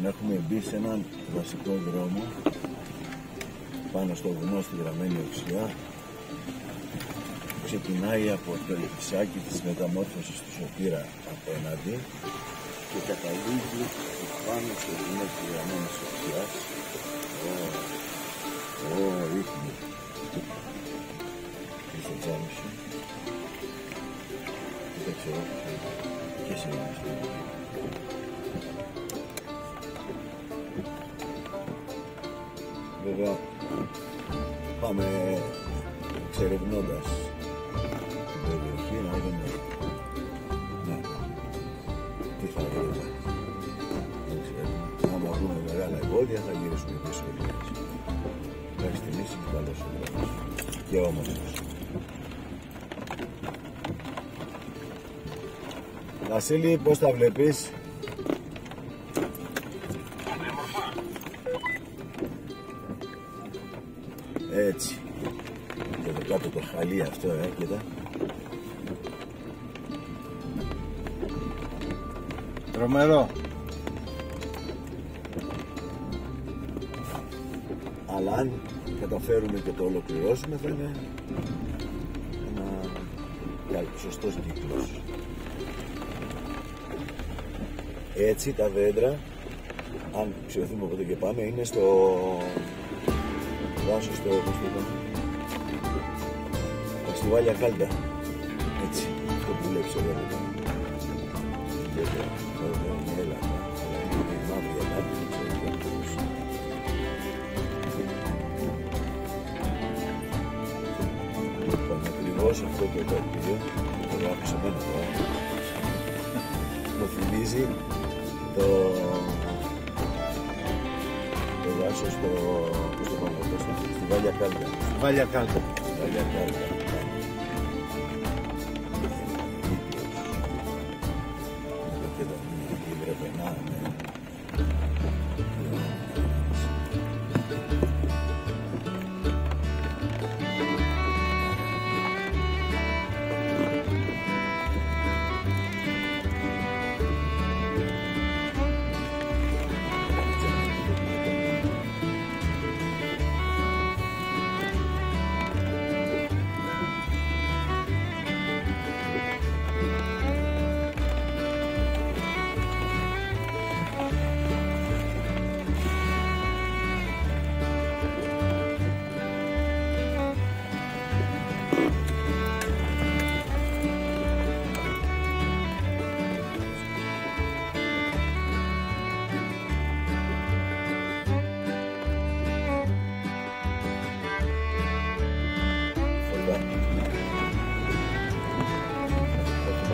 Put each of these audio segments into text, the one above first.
Λοιπόν, έχουμε μπει σε έναν βασικό δρόμο πάνω στο βουνό στη Γραμμένη Οξιά. Ξεκινάει από το Λυψάκι της μεταμόρφωσης του Σωτήρα απέναντι και καταλήγει πάνω στο βουνό της Γραμμένης Οξιάς. Ρίχνει στο τζάμι σου. Δεν ξέρω και συνεχίζει. Βέβαια πάμε εξερευνώντας την περιοχή να δούμε τι θα δούμε. Δεν ξέρουμε. Άμα βρούμε μεγάλα εμπόδια θα γυρίσουμε πίσω λίγες. Μέχρι στιγμής είναι καλός ο δρόμος και όμορφος. Βασίλη, πώς τα βλέπεις? Έτσι. Και εδώ κάτω το χαλί αυτό, κοίτα. Τρομερό. Αλλά αν καταφέρουμε και το ολοκληρώσουμε θα είναι ένα σωστός κύκλος. Έτσι τα δέντρα, αν ξεχωθούμε από εδώ και πάμε, είναι στο δάσος, στο τα στιβάλια Κάλτα. Έτσι, αυτό που βλέπεις εδώ μετά. Είναι έλατα, αλλά είναι μαύρη ελάτη, δεν ξέρω τι ακριβώς. Λοιπόν, ακριβώς αυτό και το οποίο, το γράφω σε μένα τώρα, μου θυμίζει το δάσος στο Βάλια Κάλτα. Βάλια Κάλτα. Βάλια Κάλτα. Και εδώ η Βρεβενά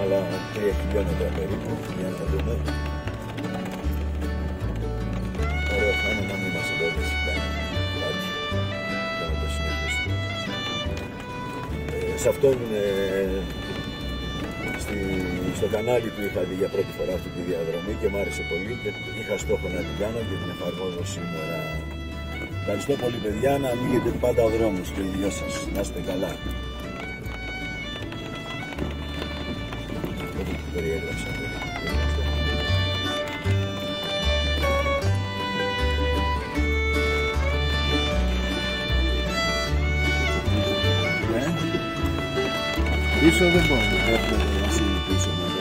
άλλα 3 χιλιόμετρα περίπου, για να δούμε. Ωραίο θα είναι να μην μας εμποδίσει κάτι για να το συνεχίσουμε. Σε αυτόν στο κανάλι του είχα δει για πρώτη φορά αυτή τη διαδρομή και μου άρεσε πολύ και είχα στόχο να την κάνω και την εφαρμόζω σήμερα. Ευχαριστώ πολύ παιδιά, να ανοίγετε πάντα ο δρόμος και οι δυο σας. Να είστε καλά. Περιέγραψα. Πίσω δεν μπορώ. Έχουμε το Βασίλη πίσω με το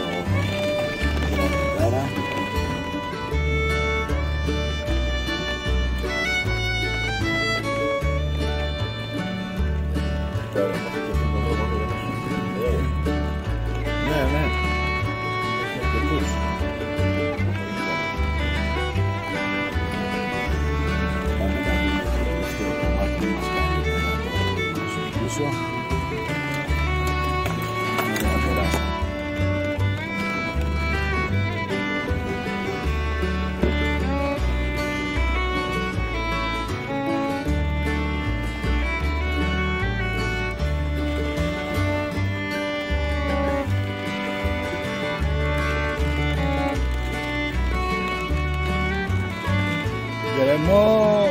γραμματάρα. Ναι. Γκρεμό.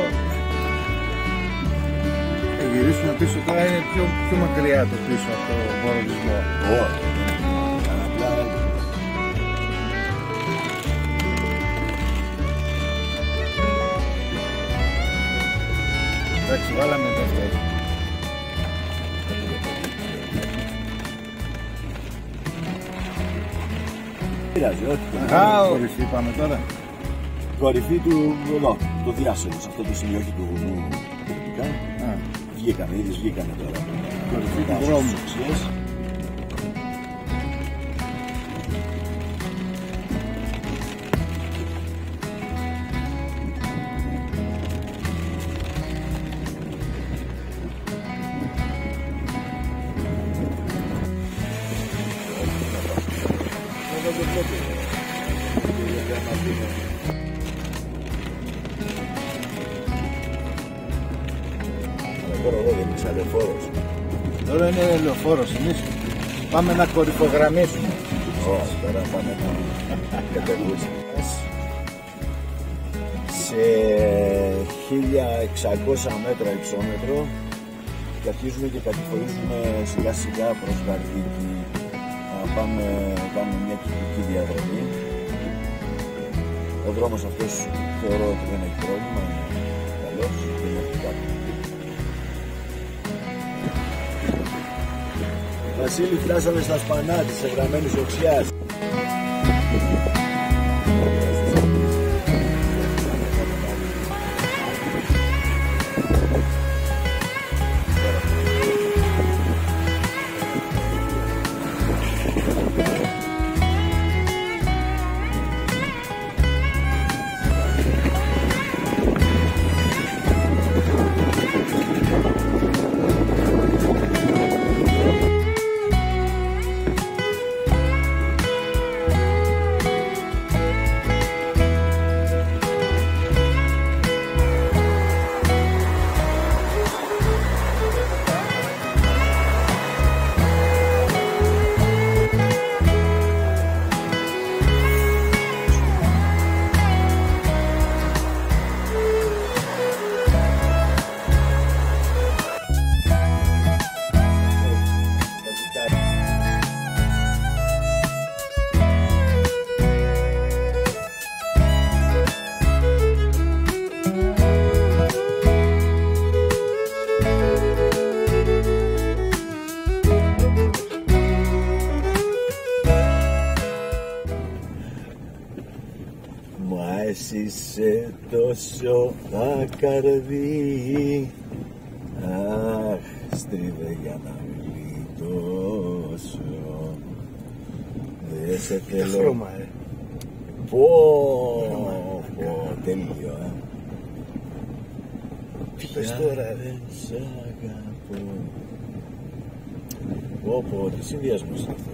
Γυρίσουμε πίσω τώρα, είναι πιο μακριά το πίσω από το βορειοσμό. Εντάξει, βάλαμε δεύτερο. Πειράζει, όχι. Κορυφή πάμε τώρα. Κορυφή του εδώ, το διάσωλο, σε αυτό το σημείο του βουνού. Βγήκανε, ήδη βγήκανε τώρα. Κορυφή του δρόμου. Τώρα εδώ δεν είσαι λεωφόρος. Τώρα είναι λεωφόρος, εμείς πάμε να κορυφογραμμίσουμε. Όχι, τώρα πάμε να κατεβούσουμε. Σε 1600 μέτρα υψόμετρο και αρχίζουμε και κατηφορίζουμε σιγά σιγά προς Γαρδίκη. Πάμε μια κυκλική διαδρομή. Ο δρόμος αυτός θεωρώ ότι δεν έχει πρόβλημα, είναι καλός, δεν έχει κάτι. Βασίλη, φτάσαμε στα Σπανά της εγγραμμένης οξιάς. Μα εσύ είσαι τόσο ακαρδί. Αχ, στρίβε για να γλιτώσω. Δεν σε θέλω. Χρώμα, Πω, τέλειο, πες τώρα, δεν σ' αγαπώ. Πω, τι συνδυασμός είναι αυτός.